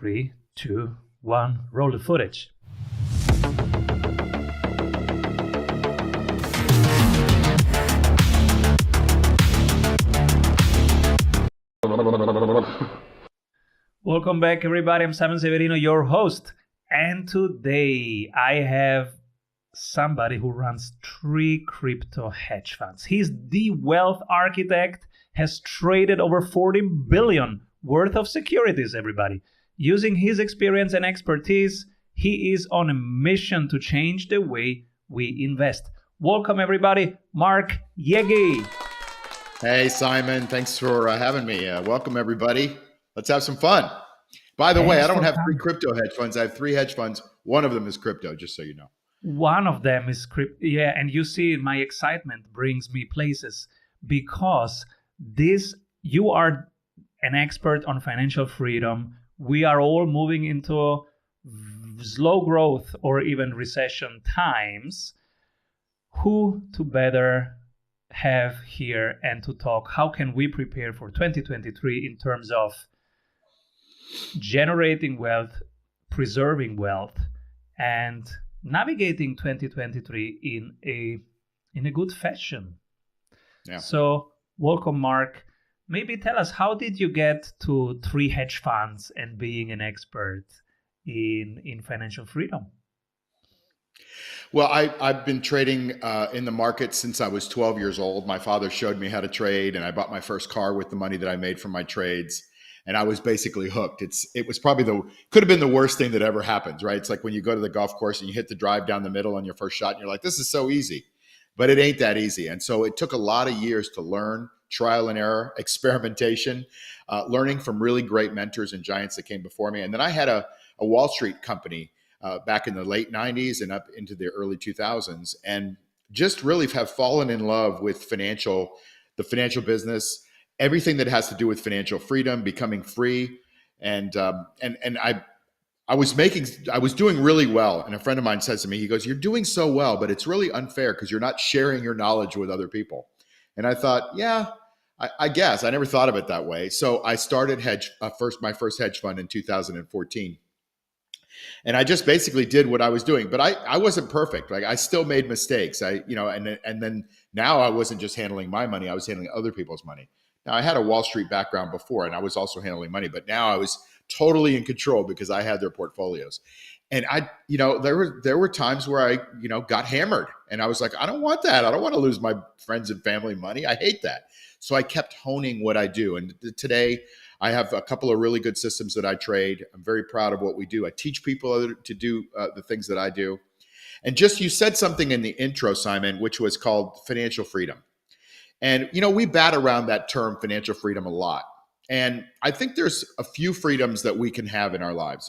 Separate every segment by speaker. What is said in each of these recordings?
Speaker 1: 3, 2, 1, roll the footage. Welcome back, everybody. I'm Simon Severino, your host. And today I have somebody who runs 3 crypto hedge funds. He's the wealth architect, has traded over 40 billion worth of securities, everybody. Using his experience and expertise, he is on a mission to change the way we invest. Welcome, everybody, Mark Yegge.
Speaker 2: Hey, Simon. Thanks for having me. Welcome, everybody. Let's have some fun. By the way, I don't have 3 crypto hedge funds. I have 3 hedge funds. One of them is crypto, just so you know.
Speaker 1: One of them is crypto. Yeah, and you see, my excitement brings me places because you are an expert on financial freedom. We are all moving into slow growth or even recession times. Who to better have here and to talk? How can we prepare for 2023 in terms of generating wealth, preserving wealth, and navigating 2023 in a good fashion?
Speaker 2: Yeah.
Speaker 1: So, welcome, Mark. Maybe tell us, how did you get to 3 hedge funds and being an expert in financial freedom?
Speaker 2: Well, I've been trading in the market since I was 12 years old. My father showed me how to trade, and I bought my first car with the money that I made from my trades. And I was basically hooked. It was probably could have been the worst thing that ever happened, right? It's like when you go to the golf course and you hit the drive down the middle on your first shot, and you're like, this is so easy. But it ain't that easy. And so it took a lot of years to learn, trial and error, experimentation, learning from really great mentors and giants that came before me. And then I had a Wall Street company back in the late 90s and up into the early 2000s, and just really have fallen in love with the financial business, everything that has to do with financial freedom, becoming free. And I was doing really well. And a friend of mine says to me, he goes, "You're doing so well, but it's really unfair because you're not sharing your knowledge with other people." And I thought, yeah, I guess I never thought of it that way. So I started my first hedge fund in 2014. And I just basically did what I was doing, but I wasn't perfect. Like, I still made mistakes. And then now I wasn't just handling my money, I was handling other people's money. Now, I had a Wall Street background before, and I was also handling money, but now I was totally in control because I had their portfolios. And there were times where I, got hammered, and I was like, I don't want that. I don't want to lose my friends and family money. I hate that. So I kept honing what I do. And today I have a couple of really good systems that I trade. I'm very proud of what we do. I teach people to do the things that I do. And you said something in the intro, Simon, which was called financial freedom. And, we bat around that term financial freedom a lot. And I think there's a few freedoms that we can have in our lives.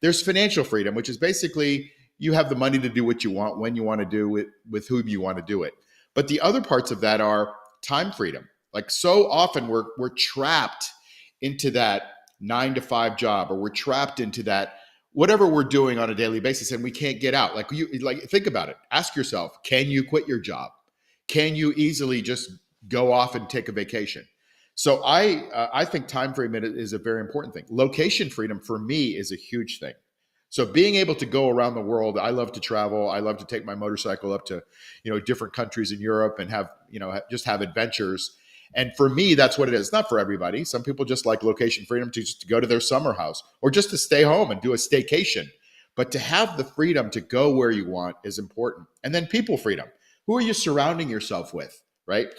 Speaker 2: There's financial freedom, which is basically you have the money to do what you want, when you want to do it, with whom you want to do it. But the other parts of that are time freedom. Like, so often we're trapped into that 9-to-5 job, or we're trapped into that whatever we're doing on a daily basis, and we can't get out. Like, think about it. Ask yourself, can you quit your job? Can you easily just go off and take a vacation? So I think time freedom is a very important thing. Location freedom for me is a huge thing. So being able to go around the world, I love to travel. I love to take my motorcycle up to, different countries in Europe and have adventures. And for me, that's what it is. Not for everybody. Some people just like location freedom to just go to their summer house or just to stay home and do a staycation. But to have the freedom to go where you want is important. And then people freedom. Who are you surrounding yourself with, right?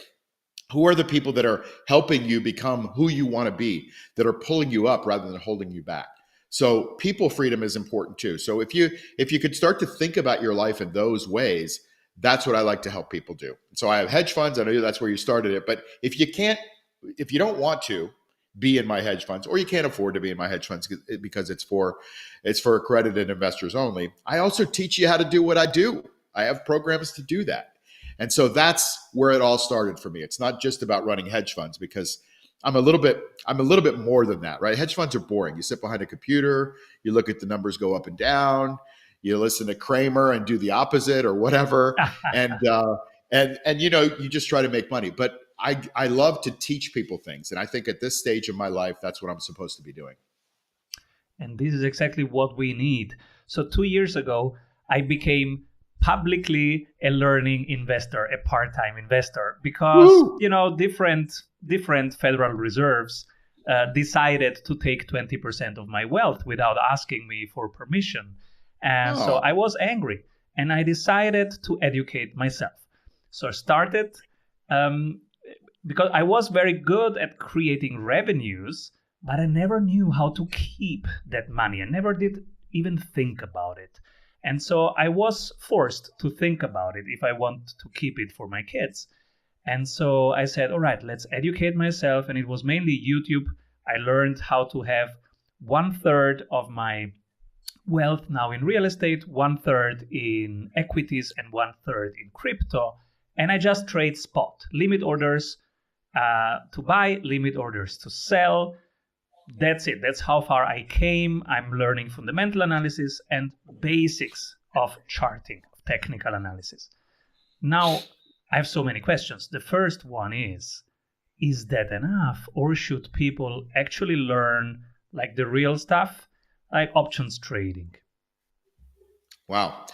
Speaker 2: Who are the people that are helping you become who you want to be, that are pulling you up rather than holding you back? So people freedom is important too. So if you could start to think about your life in those ways, that's what I like to help people do. So I have hedge funds. I know that's where you started it, but if you don't want to be in my hedge funds, or you can't afford to be in my hedge funds because it's for accredited investors only, I also teach you how to do what I do. I have programs to do that. And so that's where it all started for me. It's not just about running hedge funds, because I'm a little bit more than that, right? Hedge funds are boring. You sit behind a computer, you look at the numbers go up and down, you listen to Kramer and do the opposite or whatever. and you just try to make money. But I love to teach people things. And I think at this stage of my life, that's what I'm supposed to be doing.
Speaker 1: And this is exactly what we need. So 2 years ago, I became publicly a learning investor, a part-time investor, because
Speaker 2: Woo!
Speaker 1: different Federal Reserves decided to take 20% of my wealth without asking me for permission. And so
Speaker 2: Oh,
Speaker 1: I was angry and I decided to educate myself. So I started um, because I was very good at creating revenues, but I never knew how to keep that money. I never did even think about it. And so I was forced to think about it if I want to keep it for my kids. And so I said, all right, let's educate myself. And it was mainly YouTube. I learned how to have 1/3 of my wealth now in real estate, 1/3 in equities, and 1/3 in crypto. And I just trade spot, limit orders to buy, limit orders to sell. That's it. That's how far I came. I'm learning fundamental analysis and basics of charting, of technical analysis. Now, I have so many questions. The first one is that enough? Or should people actually learn like the real stuff, like options trading?
Speaker 2: wow.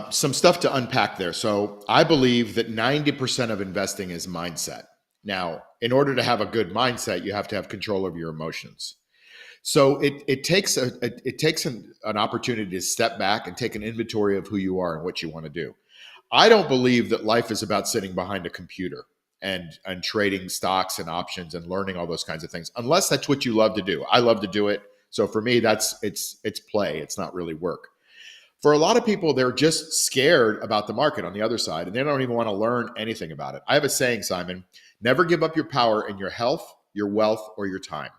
Speaker 2: Some stuff to unpack there. So I believe that 90% of investing is mindset. Now, in order to have a good mindset, you have to have control over your emotions. So it takes an opportunity to step back and take an inventory of who you are and what you want to do. I don't believe that life is about sitting behind a computer and trading stocks and options and learning all those kinds of things, unless that's what you love to do. I love to do it. So for me, it's play. It's not really work. For a lot of people, they're just scared about the market on the other side, and they don't even want to learn anything about it. I have a saying, Simon: never give up your power in your health, your wealth, or your time.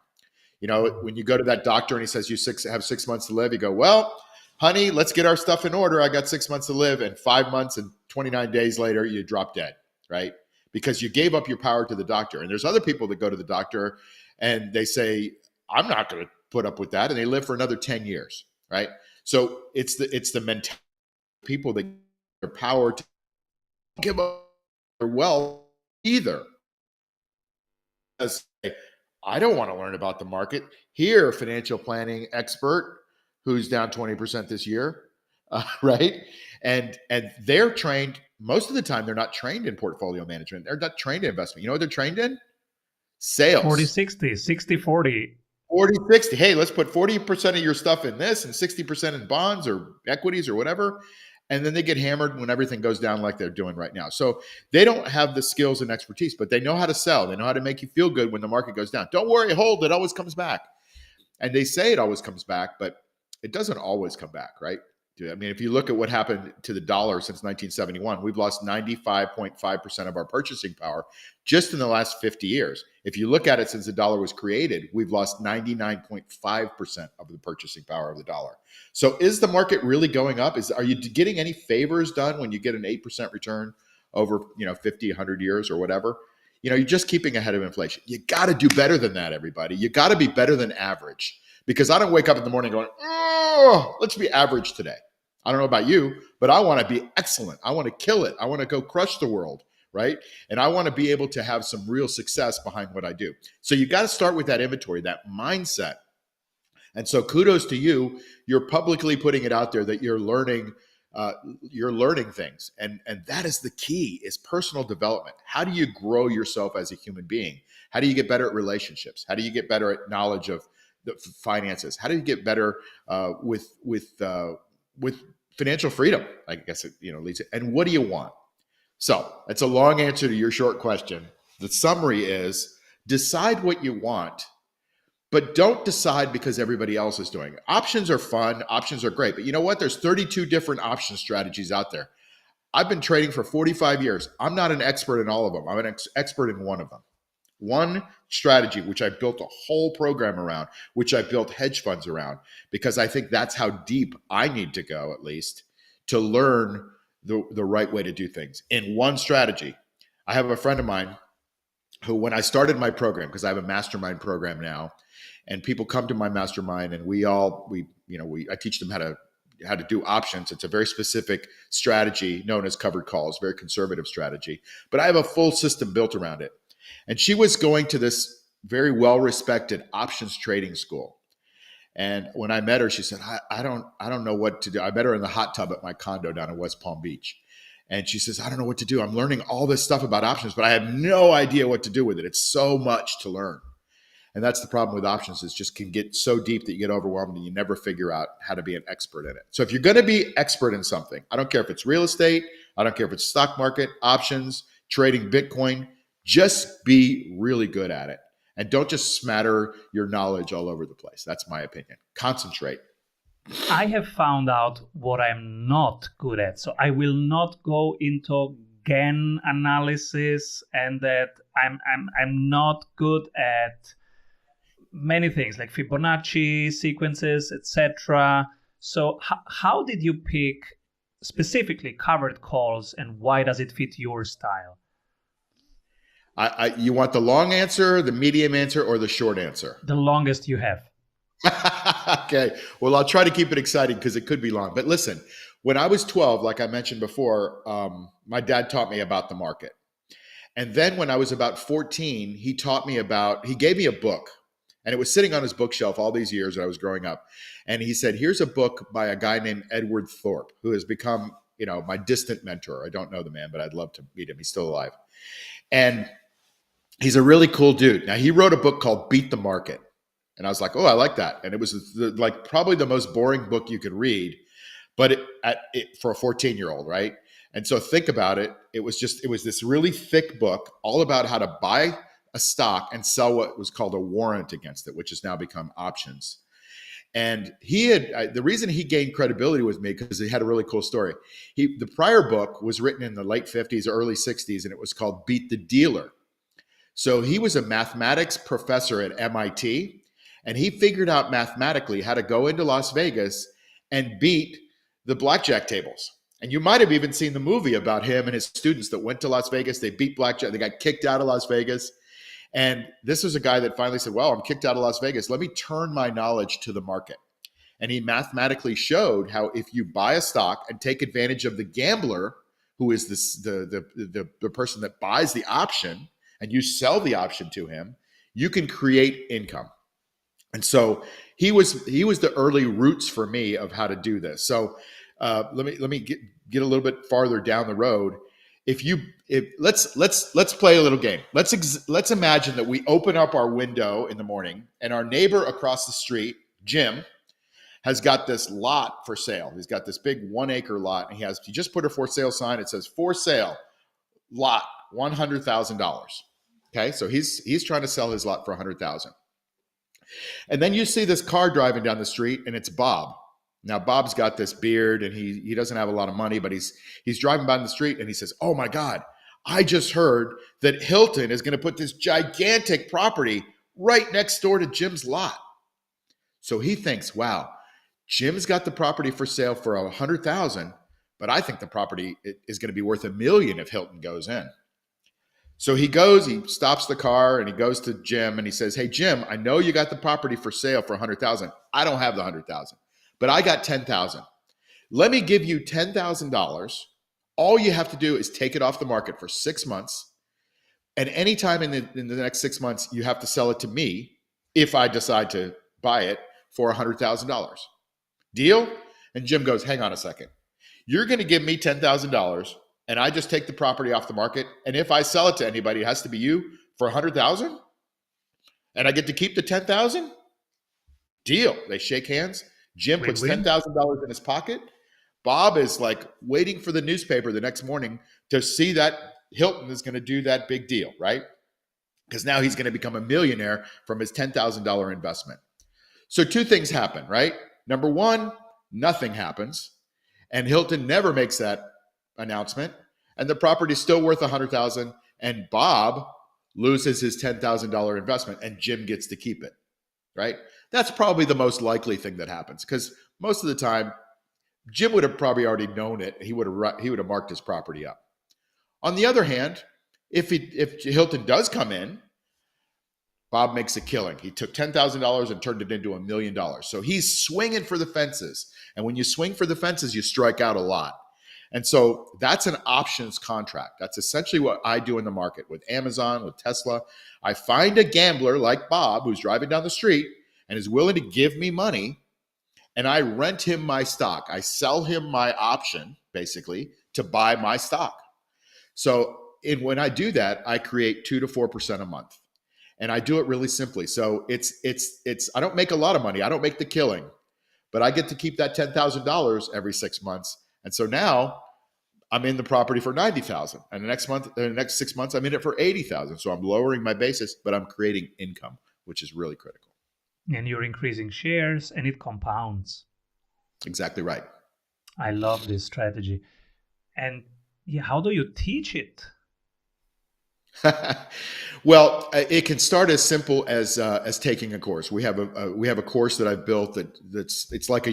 Speaker 2: You know, when you go to that doctor and he says you have 6 months to live, you go, well, honey, let's get our stuff in order. I got 6 months to live. And 5 months and 29 days later, you drop dead, right? Because you gave up your power to the doctor. And there's other people that go to the doctor and they say, I'm not going to put up with that. And they live for another 10 years, right? So it's the mentality of people that their power to give up their wealth either. Because I don't want to learn about the market. Here, financial planning expert who's down 20% this year, right? And they're trained, most of the time, they're not trained in portfolio management. They're not trained in investment. You know what they're trained in?
Speaker 1: 40,
Speaker 2: Sales.
Speaker 1: 60, 60, 40.
Speaker 2: 40, 60. Hey, let's put 40% of your stuff in this and 60% in bonds or equities or whatever. And then they get hammered when everything goes down like they're doing right now. So they don't have the skills and expertise, but they know how to sell. They know how to make you feel good when the market goes down. Don't worry, hold, it always comes back. And they say it always comes back, but it doesn't always come back, right? I mean, if you look at what happened to the dollar since 1971, we've lost 95.5% of our purchasing power just in the last 50 years. If you look at it since the dollar was created, we've lost 99.5% of the purchasing power of the dollar. So is the market really going up? Are you getting any favors done when you get an 8% return over, 50, 100 years or whatever? You're just keeping ahead of inflation. You got to do better than that, everybody. You got to be better than average, because I don't wake up in the morning going, oh, let's be average today. I don't know about you, but I want to be excellent. I want to kill it. I want to go crush the world, right? And I want to be able to have some real success behind what I do. So you got to start with that inventory, that mindset. And so kudos to you. You're publicly putting it out there that you're learning things. And that is the key, is personal development. How do you grow yourself as a human being? How do you get better at relationships? How do you get better at knowledge of the finances? How do you get better with financial freedom? I guess it leads it. And what do you want? So that's a long answer to your short question. The summary is, decide what you want, but don't decide because everybody else is doing it. Options are fun. Options are great. But you know what? There's 32 different option strategies out there. I've been trading for 45 years. I'm not an expert in all of them. I'm an expert in one of them. One strategy, which I built a whole program around, which I built hedge funds around, because I think that's how deep I need to go, at least, to learn the right way to do things. In one strategy, I have a friend of mine who, when I started my program, because I have a mastermind program now, and people come to my mastermind, and I teach them how to do options. It's a very specific strategy known as covered calls, very conservative strategy, but I have a full system built around it. And she was going to this very well-respected options trading school. And when I met her, she said, I don't know what to do. I met her in the hot tub at my condo down in West Palm Beach. And she says, I don't know what to do. I'm learning all this stuff about options, but I have no idea what to do with it. It's so much to learn. And that's the problem with options, is just can get so deep that you get overwhelmed and you never figure out how to be an expert in it. So if you're going to be expert in something, I don't care if it's real estate, I don't care if it's stock market, options, trading Bitcoin, just be really good at it. And don't just smatter your knowledge all over the place. That's my opinion. Concentrate.
Speaker 1: I have found out what I'm not good at. So I will not go into Gann analysis, and that I'm not good at many things like Fibonacci sequences, etc. So how did you pick specifically covered calls, and why does it fit your style?
Speaker 2: You want the long answer, the medium answer, or the short answer?
Speaker 1: The longest you have.
Speaker 2: Okay. Well, I'll try to keep it exciting because it could be long. But listen, when I was 12, like I mentioned before, my dad taught me about the market. And then when I was about 14, he gave me a book. And it was sitting on his bookshelf all these years that I was growing up. And he said, here's a book by a guy named Edward Thorpe, who has become, my distant mentor. I don't know the man, but I'd love to meet him. He's still alive. And he's a really cool dude. Now, he wrote a book called Beat the Market. And I was like, oh, I like that. And it was probably the most boring book you could read, but for a 14-year-old, right? And so think about it. It was this really thick book all about how to buy a stock and sell what was called a warrant against it, which has now become options. And the reason he gained credibility with me, because he had a really cool story. The prior book was written in the late 50s, early 60s, and it was called Beat the Dealer. So he was a mathematics professor at MIT, and he figured out mathematically how to go into Las Vegas and beat the blackjack tables. And you might have even seen the movie about him and his students that went to Las Vegas. They beat blackjack. They got kicked out of Las Vegas. And this was a guy that finally said, well, I'm kicked out of Las Vegas. Let me turn my knowledge to the market. And he mathematically showed how if you buy a stock and take advantage of the gambler, who is the person that buys the option, and you sell the option to him, you can create income. And so he was the early roots for me of how to do this. So let me get a little bit farther down the road. Let's play a little game. Let's imagine that we open up our window in the morning and our neighbor across the street, Jim, has got this lot for sale. He's got this big 1-acre lot, and he just put a for sale sign. It says for sale, lot, $100,000. Okay, so he's trying to sell his lot for $100,000. And then you see this car driving down the street, and it's Bob. Now, Bob's got this beard, and he doesn't have a lot of money, but he's driving by the street, and he says, oh my God, I just heard that Hilton is going to put this gigantic property right next door to Jim's lot. So he thinks, wow, Jim's got the property for sale for $100,000, but I think the property is going to be worth $1 million if Hilton goes in. So he stops the car, and he goes to Jim, and he says, hey, Jim, I know you got the property for sale for $100,000. I don't have the $100,000. But I got $10,000. Let me give you $10,000. All you have to do is take it off the market for 6 months. And anytime in the next 6 months, you have to sell it to me if I decide to buy it for $100,000. Deal? And Jim goes, hang on a second. You're going to give me $10,000 and I just take the property off the market. And if I sell it to anybody, it has to be you for $100,000. And I get to keep the $10,000? Deal. They shake hands. Jim puts $10,000 in his pocket. Bob is like waiting for the newspaper the next morning to see that Hilton is going to do that big deal, right? Because now he's going to become a millionaire from his $10,000 investment. So two things happen, right? Number one, nothing happens. And Hilton never makes that announcement. And the property is still worth $100,000. And Bob loses his $10,000 investment and Jim gets to keep it, right? That's probably the most likely thing that happens, because most of the time, Jim would have probably already known it. He would have marked his property up. On the other hand, if Hilton does come in, Bob makes a killing. He took $10,000 and turned it into $1 million. So he's swinging for the fences. And when you swing for the fences, you strike out a lot. And so that's an options contract. That's essentially what I do in the market with Amazon, with Tesla. I find a gambler like Bob who's driving down the street, and is willing to give me money, and I rent him my stock. I sell him my option, basically, to buy my stock. So when I do that, I create 2 to 4% a month. And I do it really simply. So it's I don't make a lot of money. I don't make the killing, but I get to keep that $10,000 every 6 months. And so now I'm in the property for 90,000, and the next 6 months, I'm in it for 80,000. So I'm lowering my basis, but I'm creating income, which is really critical.
Speaker 1: And you're increasing shares and it compounds.
Speaker 2: Exactly right.
Speaker 1: I love this strategy. And yeah, how do you teach it?
Speaker 2: Well, it can start as simple as taking a course. We have a course that I've built it's like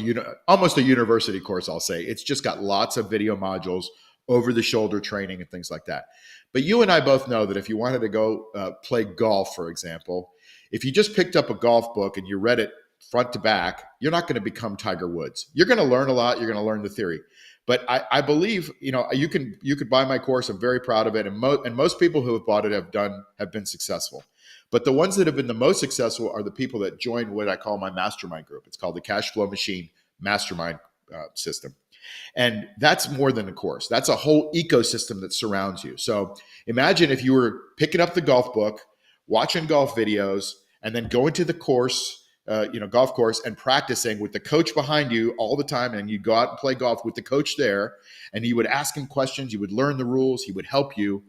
Speaker 2: almost a university course. I'll say it's just got lots of video modules, over the shoulder training, and things like that. But you and I both know that if you wanted to go play golf, for example, if you just picked up a golf book and you read it front to back, you're not going to become Tiger Woods. You're going to learn a lot. You're going to learn the theory. But I believe, you could buy my course. I'm very proud of it. And most people who have bought it have been successful. But the ones that have been the most successful are the people that join what I call my mastermind group. It's called the Cash Flow Machine Mastermind System. And that's more than a course. That's a whole ecosystem that surrounds you. So imagine if you were picking up the golf book, watching golf videos, and then going to the course, golf course, and practicing with the coach behind you all the time. And you go out and play golf with the coach there, and you would ask him questions. You would learn the rules. He would help you.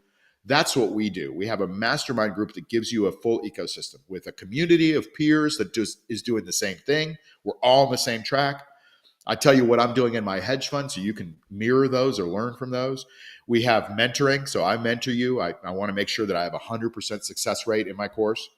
Speaker 2: That's what we do. We have a mastermind group that gives you a full ecosystem with a community of peers that is doing the same thing. We're all on the same track. I tell you what I'm doing in my hedge fund so you can mirror those or learn from those. We have mentoring. So I mentor you. I want to make sure that I have a 100% success rate in my course.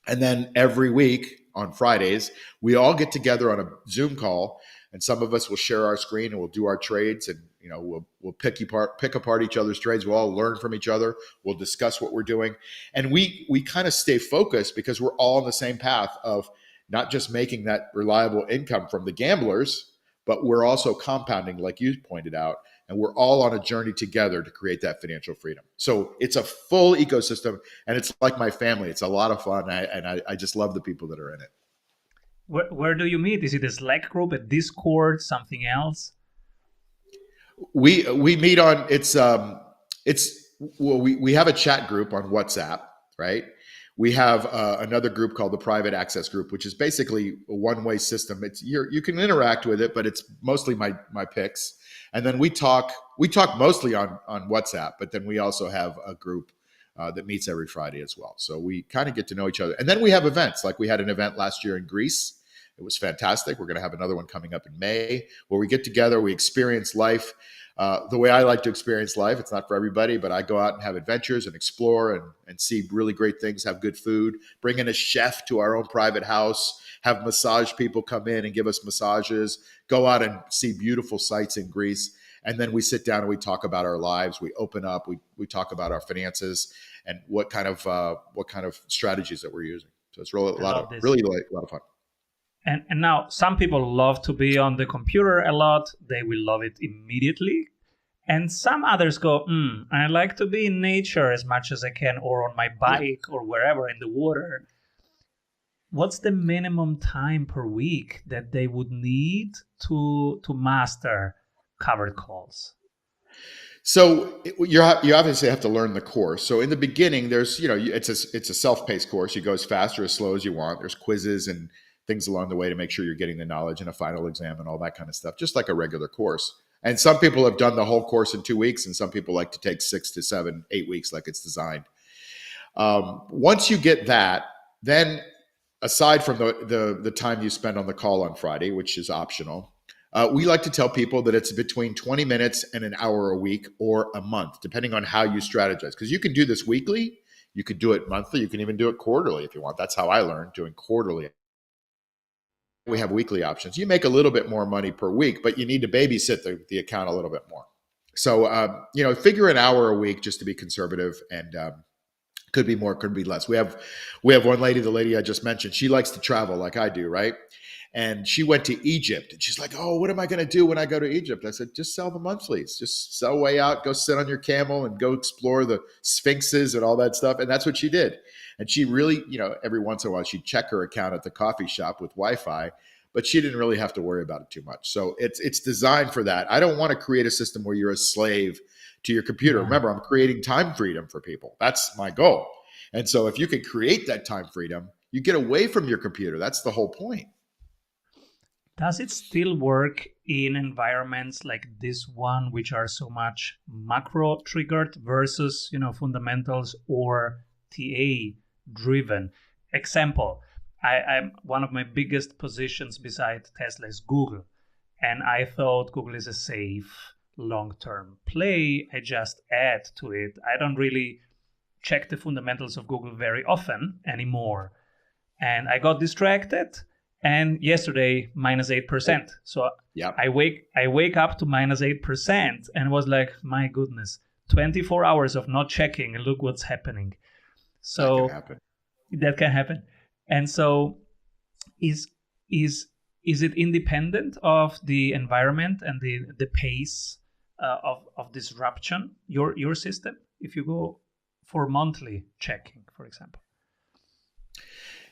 Speaker 2: And then every week on Fridays, we all get together on a Zoom call, and some of us will share our screen and we'll do our trades, and we'll pick apart each other's trades. We'll all learn from each other. We'll discuss what we're doing, and we kind of stay focused because we're all on the same path of not just making that reliable income from the gamblers, but we're also compounding, like you pointed out, and we're all on a journey together to create that financial freedom. So it's a full ecosystem, and it's like my family. It's a lot of fun, and I just love the people that are in it.
Speaker 1: Where do you meet? Is it a Slack group, a Discord, something else?
Speaker 2: We meet on we have a chat group on WhatsApp, right? We have another group called the Private Access Group, which is basically a one-way system. You can interact with it, but it's mostly my picks. And then we talk mostly on WhatsApp, but then we also have a group that meets every Friday as well. So we kind of get to know each other. And then we have events. Like we had an event last year in Greece. It was fantastic. We're going to have another one coming up in May where we get together, we experience life. The way I like to experience life, it's not for everybody, but I go out and have adventures and explore and see really great things, have good food, bring in a chef to our own private house, have massage people come in and give us massages, go out and see beautiful sights in Greece. And then we sit down and we talk about our lives. We open up, we talk about our finances and what kind of strategies that we're using. So it's really a lot of fun.
Speaker 1: And now some people love to be on the computer a lot. They will love it immediately. And some others go, I like to be in nature as much as I can, or on my bike or wherever in the water. What's the minimum time per week that they would need to master covered calls?
Speaker 2: So you obviously have to learn the course. So in the beginning, there's, it's a self-paced course. You go as fast or as slow as you want. There's quizzes and things along the way to make sure you're getting the knowledge and a final exam and all that kind of stuff, just like a regular course. And some people have done the whole course in 2 weeks, and some people like to take 6 to 7, 8 weeks like it's designed. Once you get that, then aside from the time you spend on the call on Friday, which is optional, we like to tell people that it's between 20 minutes and an hour a week or a month, depending on how you strategize. Because you can do this weekly, you could do it monthly, you can even do it quarterly if you want. That's how I learned, doing quarterly. We have weekly options. You make a little bit more money per week, but you need to babysit the account a little bit more. So, figure an hour a week just to be conservative, and could be more, could be less. We have one lady, the lady I just mentioned, she likes to travel like I do, right? And she went to Egypt, and she's like, oh, what am I going to do when I go to Egypt? I said, just sell the monthlies. Just sell way out, go sit on your camel and go explore the sphinxes and all that stuff. And that's what she did. And she really, every once in a while she'd check her account at the coffee shop with Wi-Fi, but she didn't really have to worry about it too much. So it's designed for that. I don't want to create a system where you're a slave to your computer.
Speaker 1: Yeah.
Speaker 2: Remember, I'm creating time freedom for people. That's my goal. And so if you can create that time freedom, you get away from your computer. That's the whole point.
Speaker 1: Does it still work in environments like this one, which are so much macro triggered versus, fundamentals or TA driven? Example, I'm one of my biggest positions beside Tesla is Google. And I thought Google is a safe long-term play. I just add to it. I don't really check the fundamentals of Google very often anymore. And I got distracted. And yesterday, -8%. So
Speaker 2: Yep.
Speaker 1: I wake up to -8% and was like, my goodness, 24 hours of not checking and look what's happening. So
Speaker 2: That can happen.
Speaker 1: That can happen. And so is it independent of the environment and the pace of disruption, your system, if you go for monthly checking, for example?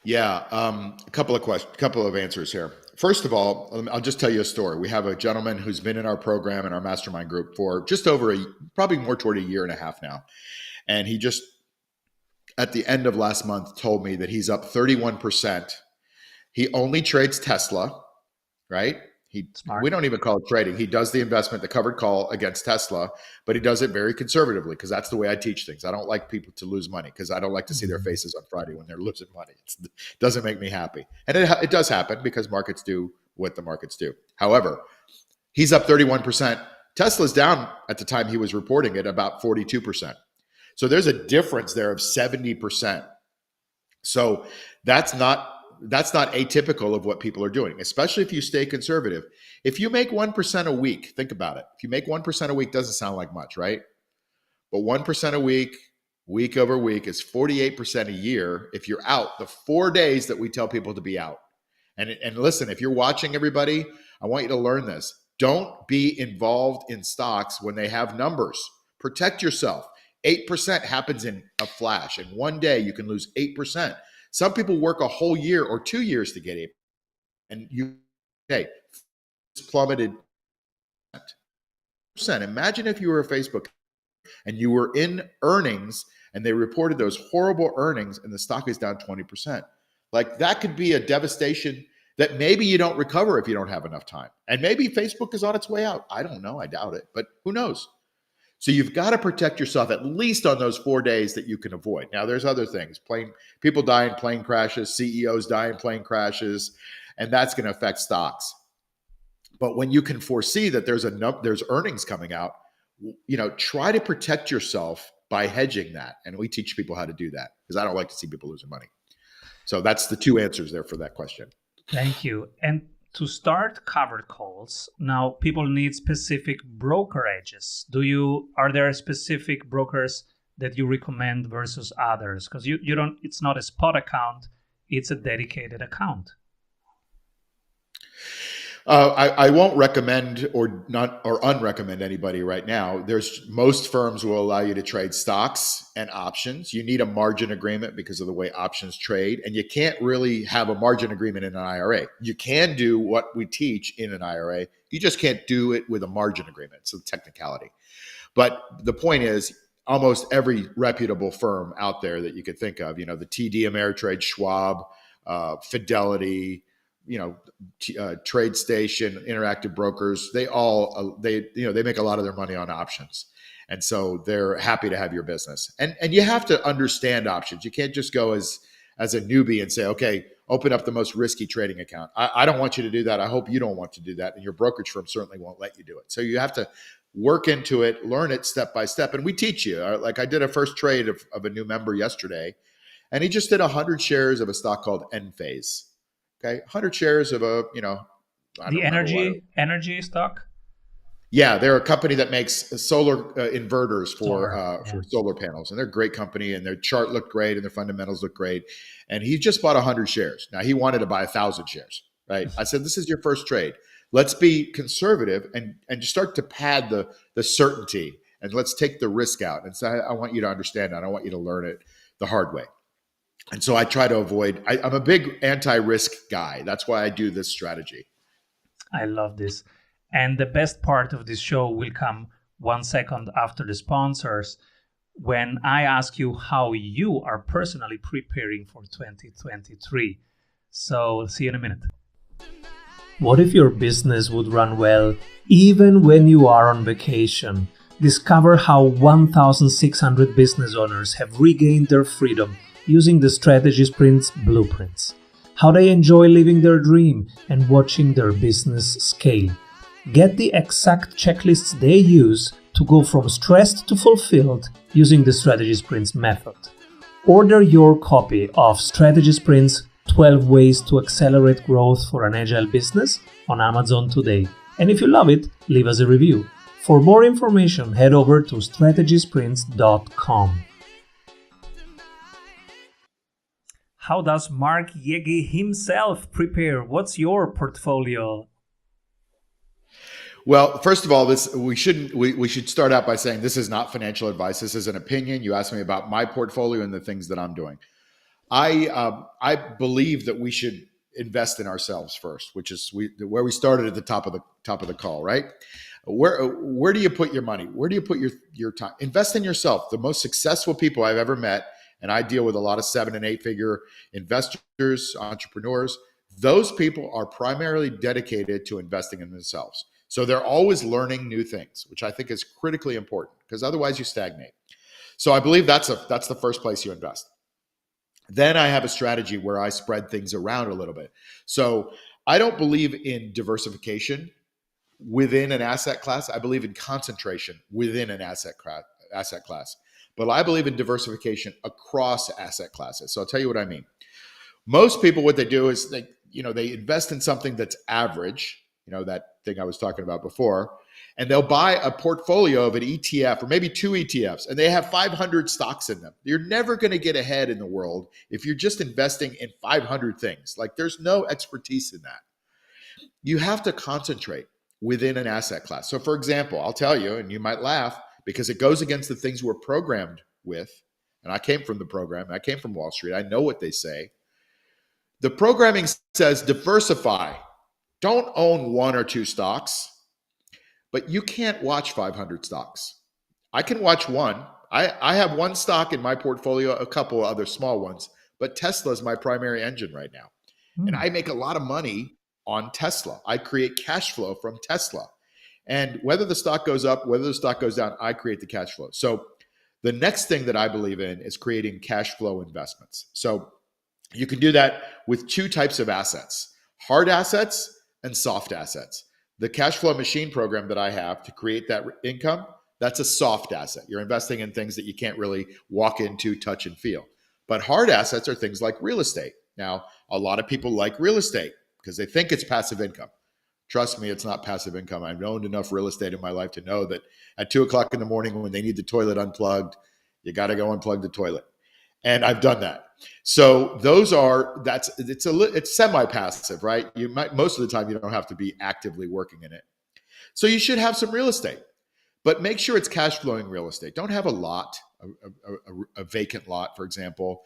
Speaker 2: Yeah, a couple of answers here. First of all, I'll just tell you a story. We have a gentleman who's been in our program in our mastermind group for just over probably more toward a year and a half now. And he just, at the end of last month, told me that he's up 31%. He only trades Tesla, right?
Speaker 1: Smart.
Speaker 2: We don't even call it trading. He does the investment, the covered call against Tesla, but he does it very conservatively because that's the way I teach things. I don't like people to lose money because I don't like to see their faces on Friday when they're losing money. It doesn't make me happy. And it does happen because markets do what the markets do. However, he's up 31%. Tesla's down at the time he was reporting it about 42%. So there's a difference there of 70%. So that's not atypical of what people are doing, especially if you stay conservative. If you make 1% a week, think about it. If you make 1% a week, doesn't sound like much, right? But 1% a week, week over week, is 48% a year if you're out the 4 days that we tell people to be out. And listen, if you're watching, everybody, I want you to learn this. Don't be involved in stocks when they have numbers. Protect yourself. 8% happens in a flash. In 1 day, you can lose 8%. Some people work a whole year or 2 years to get 8%. And it's plummeted. Imagine if you were a Facebook and you were in earnings and they reported those horrible earnings and the stock is down 20%. Like that could be a devastation that maybe you don't recover if you don't have enough time. And maybe Facebook is on its way out. I don't know. I doubt it, but who knows? So you've got to protect yourself at least on those 4 days that you can avoid. Now, there's other things. People die in plane crashes, CEOs die in plane crashes, and that's going to affect stocks. But when you can foresee that there's earnings coming out, try to protect yourself by hedging that. And we teach people how to do that because I don't like to see people losing money. So that's the two answers there for that question.
Speaker 1: Thank you. And to start covered calls, now people need specific brokerages. Are there specific brokers that you recommend versus others? Because you don't, it's not a spot account, it's a dedicated account.
Speaker 2: I won't recommend or unrecommend anybody right now. Most firms will allow you to trade stocks and options. You need a margin agreement because of the way options trade, and you can't really have a margin agreement in an IRA. You can do what we teach in an IRA. You just can't do it with a margin agreement. It's a technicality. But the point is, almost every reputable firm out there that you could think of, the TD Ameritrade, Schwab, Fidelity, TradeStation, Interactive Brokers, they make a lot of their money on options. And so they're happy to have your business. And you have to understand options. You can't just go as a newbie and say, okay, open up the most risky trading account. I don't want you to do that. I hope you don't want to do that. And your brokerage firm certainly won't let you do it. So you have to work into it, learn it step by step. And we teach you. Like I did a first trade of a new member yesterday, and he just did 100 shares of a stock called Enphase. Okay, 100 shares of the
Speaker 1: energy stock.
Speaker 2: Yeah, they're a company that makes solar inverters for solar panels, and they're a great company. And their chart looked great, and their fundamentals look great. And he just bought 100 shares. Now he wanted to buy 1,000 shares, right? I said, "This is your first trade. Let's be conservative and just start to pad the certainty, and let's take the risk out." And so I want you to understand that. I want you to learn it the hard way. And so I try to avoid, I'm a big anti-risk guy. That's why I do this strategy.
Speaker 1: I love this. And the best part of this show will come 1 second after the sponsors, when I ask you how you are personally preparing for 2023. So, see you in a minute. What if your business would run well even when you are on vacation? Discover how 1,600 business owners have regained their freedom using the Strategy Sprints blueprints. How they enjoy living their dream and watching their business scale. Get the exact checklists they use to go from stressed to fulfilled using the Strategy Sprints method. Order your copy of Strategy Sprints 12 Ways to Accelerate Growth for an Agile Business on Amazon today. And if you love it, leave us a review. For more information, head over to strategysprints.com. How does Mark Yegge himself prepare? What's your portfolio?
Speaker 2: Well, first of all, we should start out by saying this is not financial advice. This is an opinion. You asked me about my portfolio and the things that I'm doing. I believe that we should invest in ourselves first, which is where we started at the top of the call, right? Where do you put your money? Where do you put your time? Invest in yourself. The most successful people I've ever met, and I deal with a lot of 7- and 8-figure investors, entrepreneurs. Those people are primarily dedicated to investing in themselves. So they're always learning new things, which I think is critically important, because otherwise you stagnate. So I believe that's the first place you invest. Then I have a strategy where I spread things around a little bit. So I don't believe in diversification within an asset class. I believe in concentration within an asset class. But I believe in diversification across asset classes. So I'll tell you what I mean. Most people, what they do is they invest in something that's average, that thing I was talking about before, and they'll buy a portfolio of an ETF or maybe 2 ETFs, and they have 500 stocks in them. You're never going to get ahead in the world if you're just investing in 500 things. Like, there's no expertise in that. You have to concentrate within an asset class. So for example, I'll tell you, and you might laugh because it goes against the things we're programmed with. And I came from the program. I came from Wall Street. I know what they say. The programming says diversify. Don't own 1 or 2 stocks, but you can't watch 500 stocks. I can watch one. I have 1 stock in my portfolio, a couple of other small ones, but Tesla is my primary engine right now. And I make a lot of money on Tesla. I create cash flow from Tesla. And whether the stock goes up, whether the stock goes down, I create the cash flow. So the next thing that I believe in is creating cash flow investments. So you can do that with 2 types of assets: hard assets and soft assets. The cash flow machine program that I have to create that income, that's a soft asset. You're investing in things that you can't really walk into, touch, and feel. But hard assets are things like real estate. Now, a lot of people like real estate because they think it's passive income. Trust me, it's not passive income. I've owned enough real estate in my life to know that at 2:00 in the morning when they need the toilet unplugged, you got to go unplug the toilet. And I've done that. So it's semi-passive, right? Most of the time you don't have to be actively working in it. So you should have some real estate, but make sure it's cash flowing real estate. Don't have a lot, a vacant lot, for example,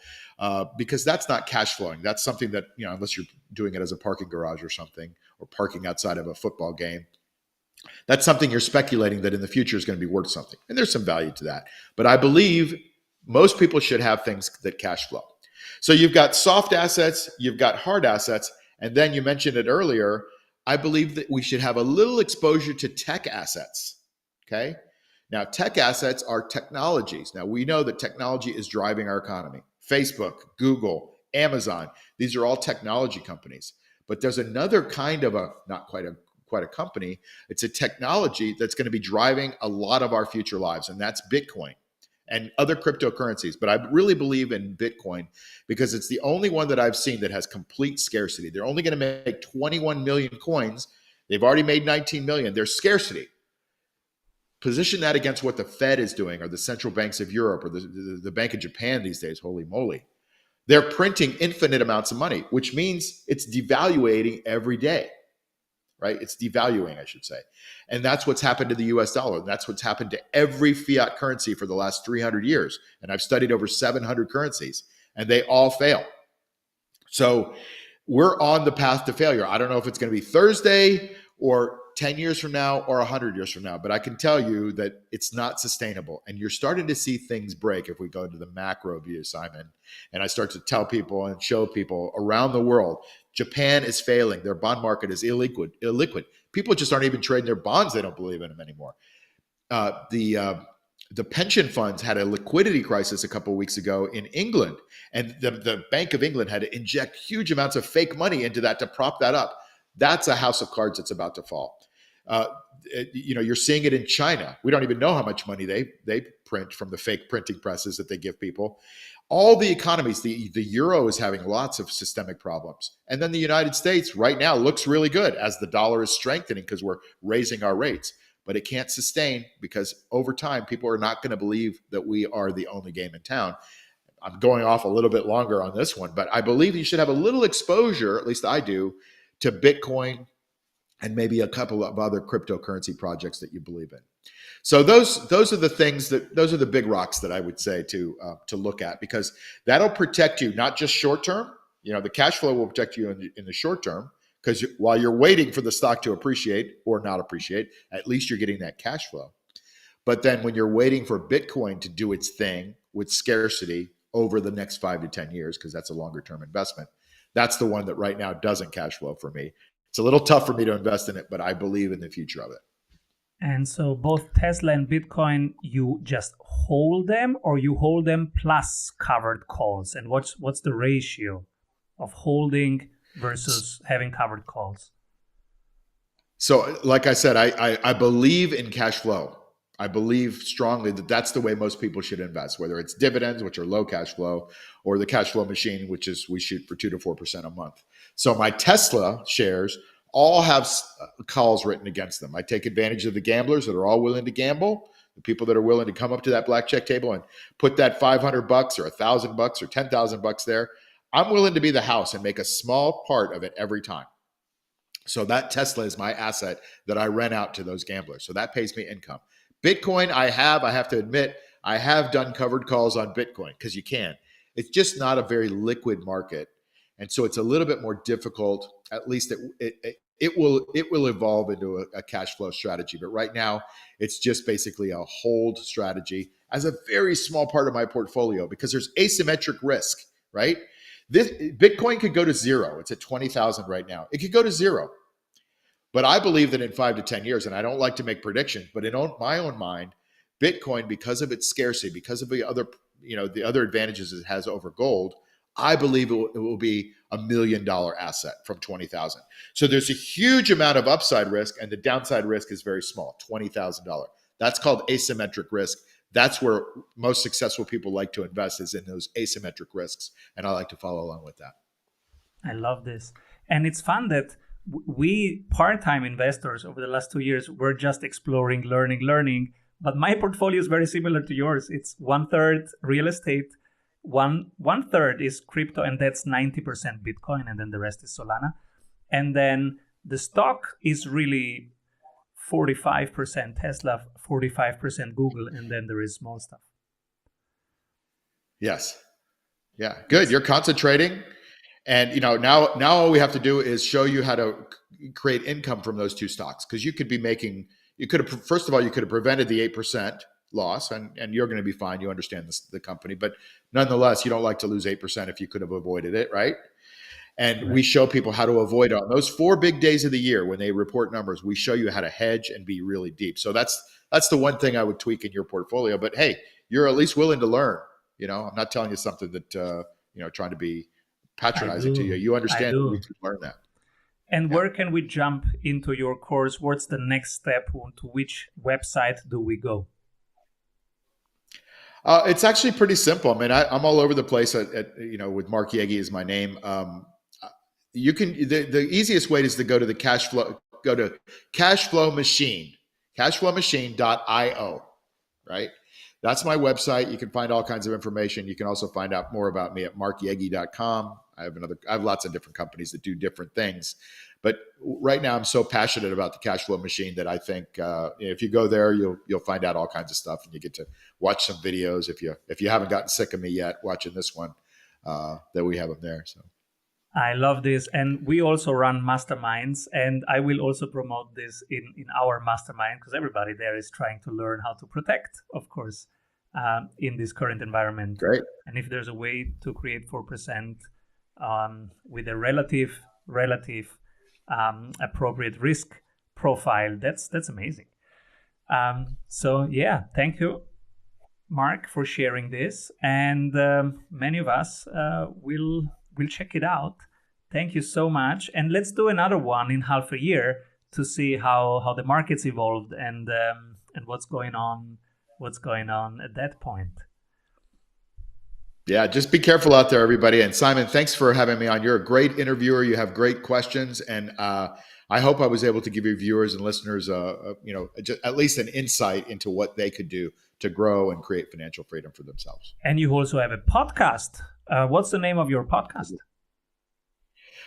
Speaker 2: because that's not cash flowing. That's something that, unless you're doing it as a parking garage or something, or parking outside of a football game, that's something you're speculating that in the future is going to be worth something. And there's some value to that. But I believe most people should have things that cash flow. So you've got soft assets, you've got hard assets, and then you mentioned it earlier, I believe that we should have a little exposure to tech assets, okay? Now, tech assets are technologies. Now, we know that technology is driving our economy. Facebook, Google, Amazon, these are all technology companies. But there's another kind of not quite a company, it's a technology that's going to be driving a lot of our future lives, and that's Bitcoin and other cryptocurrencies. But I really believe in Bitcoin because it's the only one that I've seen that has complete scarcity. They're only going to make 21 million coins. They've already made 19 million. There's scarcity. Position that against what the Fed is doing, or the central banks of Europe, or the Bank of Japan these days. Holy moly. They're printing infinite amounts of money, which means it's devaluating every day. Right? It's devaluing, I should say. And that's what's happened to the US dollar. That's what's happened to every fiat currency for the last 300 years. And I've studied over 700 currencies. and they all fail. So we're on the path to failure. I don't know if it's going to be Thursday or 10 years from now or 100 years from now, but I can tell you that it's not sustainable. And you're starting to see things break if we go to the macro view, Simon. And I start to tell people and show people around the world, Japan is failing. Their bond market is illiquid. People just aren't even trading their bonds. They don't believe in them anymore. The pension funds had a liquidity crisis a couple of weeks ago in England, and the Bank of England had to inject huge amounts of fake money into that to prop that up. That's a house of cards that's about to fall. You're seeing it in China. We don't even know how much money they print from the fake printing presses that they give people. All the economies, the euro is having lots of systemic problems. And then the United States right now looks really good as the dollar is strengthening because we're raising our rates. But it can't sustain because over time, people are not going to believe that we are the only game in town. I'm going off a little bit longer on this one, but I believe you should have a little exposure, at least I do, to Bitcoin and maybe a couple of other cryptocurrency projects that you believe in. So those are the things those are the big rocks that I would say to look at, because that'll protect you, not just short term. The cash flow will protect you in the short term, because while you're waiting for the stock to appreciate or not appreciate, at least you're getting that cash flow. But then when you're waiting for Bitcoin to do its thing with scarcity over the next 5 to 10 years, because that's a longer term investment, that's the one that right now doesn't cash flow for me. It's a little tough for me to invest in it, but I believe in the future of it.
Speaker 1: And so both Tesla and Bitcoin, you just hold them, or you hold them plus covered calls? And what's the ratio of holding versus having covered calls?
Speaker 2: So like I said, I believe in cash flow. I believe strongly that that's the way most people should invest, whether it's dividends, which are low cash flow, or the cash flow machine, which is we shoot for 2 to 4% a month. So my Tesla shares all have calls written against them. I take advantage of the gamblers that are all willing to gamble, the people that are willing to come up to that blackjack table and put that $500 or $1,000 or $10,000 there. I'm willing to be the house and make a small part of it every time. So that Tesla is my asset that I rent out to those gamblers. So that pays me income. Bitcoin, I have to admit, I have done covered calls on Bitcoin because you can. It's just not a very liquid market. And so it's a little bit more difficult. At least it will evolve into a cash flow strategy. But right now, it's just basically a hold strategy as a very small part of my portfolio because there's asymmetric risk, right? This Bitcoin could go to zero. It's at 20,000 right now. It could go to zero. But I believe that in 5 to 10 years, and I don't like to make predictions, but in my own mind, Bitcoin, because of its scarcity, because of the other advantages it has over gold, I believe it will be $1 million asset from 20,000. So there's a huge amount of upside risk, and the downside risk is very small, $20,000. That's called asymmetric risk. That's where most successful people like to invest, is in those asymmetric risks. And I like to follow along with that.
Speaker 1: I love this. And it's fun that we part-time investors over the last 2 years, we're just exploring, learning. But my portfolio is very similar to yours. It's 1/3 real estate, one third is crypto, and that's 90% Bitcoin, and then the rest is Solana. And then the stock is really 45% Tesla, 45% Google, and then there is small stuff.
Speaker 2: Yes. Yeah. Good. You're concentrating. And now all we have to do is show you how to create income from those two stocks. Because you could have, first of all, you could have prevented the 8% loss, and you're going to be fine. You understand the company, but nonetheless, you don't like to lose 8% if you could have avoided it, right? And we show people how to avoid it on those 4 big days of the year when they report numbers. We show you how to hedge and be really deep. So that's the one thing I would tweak in your portfolio. But hey, you're at least willing to learn. I'm not telling you something that trying to be patronizing to you. You understand that we can learn that.
Speaker 1: And where can we jump into your course? What's the next step? To which website do we go?
Speaker 2: It's actually pretty simple. I mean, I'm all over the place. With Mark Yegge is my name. You can the easiest way is to go to the cash flow. Go to Cashflow Machine, cashflowmachine.io, right? That's my website. You can find all kinds of information. You can also find out more about me at markyegge.com. I have lots of different companies that do different things. But right now, I'm so passionate about the cash flow machine that I think if you go there, you'll find out all kinds of stuff, and you get to watch some videos. If you haven't gotten sick of me yet watching this one, that we have them there. So
Speaker 1: I love this. And we also run masterminds, and I will also promote this in our mastermind, because everybody there is trying to learn how to protect, of course, in this current environment.
Speaker 2: great.
Speaker 1: And if there's a way to create 4% with a relative appropriate risk profile, that's amazing. So yeah, thank you, Mark, for sharing this, and many of us will check it out. Thank you so much, and let's do another one in half a year to see how the markets evolved and what's going on at that point.
Speaker 2: Yeah, just be careful out there, everybody. And Simon, thanks for having me on. You're a great interviewer. You have great questions, and I hope I was able to give your viewers and listeners, just at least an insight into what they could do to grow and create financial freedom for themselves.
Speaker 1: And you also have a podcast. What's the name of your podcast?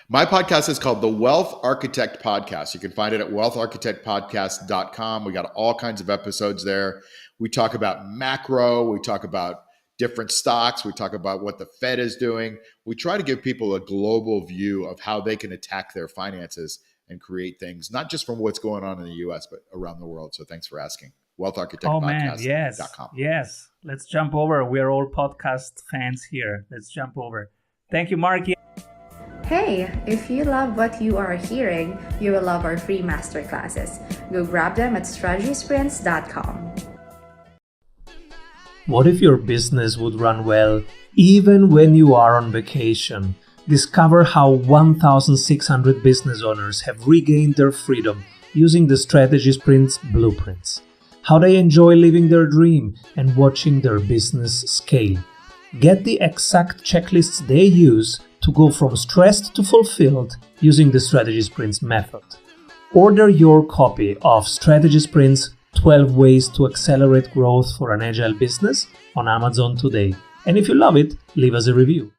Speaker 2: My podcast is called the Wealth Architect Podcast. You can find it at wealtharchitectpodcast.com. We got all kinds of episodes there. We talk about macro. We talk about different stocks. We talk about what the Fed is doing. We try to give people a global view of how they can attack their finances and create things, not just from what's going on in the US, but around the world. So thanks for asking. wealtharchitectpodcast.com.
Speaker 1: Yes. Let's jump over. We're all podcast fans here. Let's jump over. Thank you, Mark.
Speaker 3: Hey, if you love what you are hearing, you will love our free masterclasses. Go grab them at strategysprints.com.
Speaker 1: What if your business would run well even when you are on vacation? Discover how 1,600 business owners have regained their freedom using the Strategy Sprints blueprints. How they enjoy living their dream and watching their business scale. Get the exact checklists they use to go from stressed to fulfilled using the Strategy Sprints method. Order your copy of Strategy Sprints 12 Ways to Accelerate Growth for an Agile Business on Amazon today. And if you love it, leave us a review.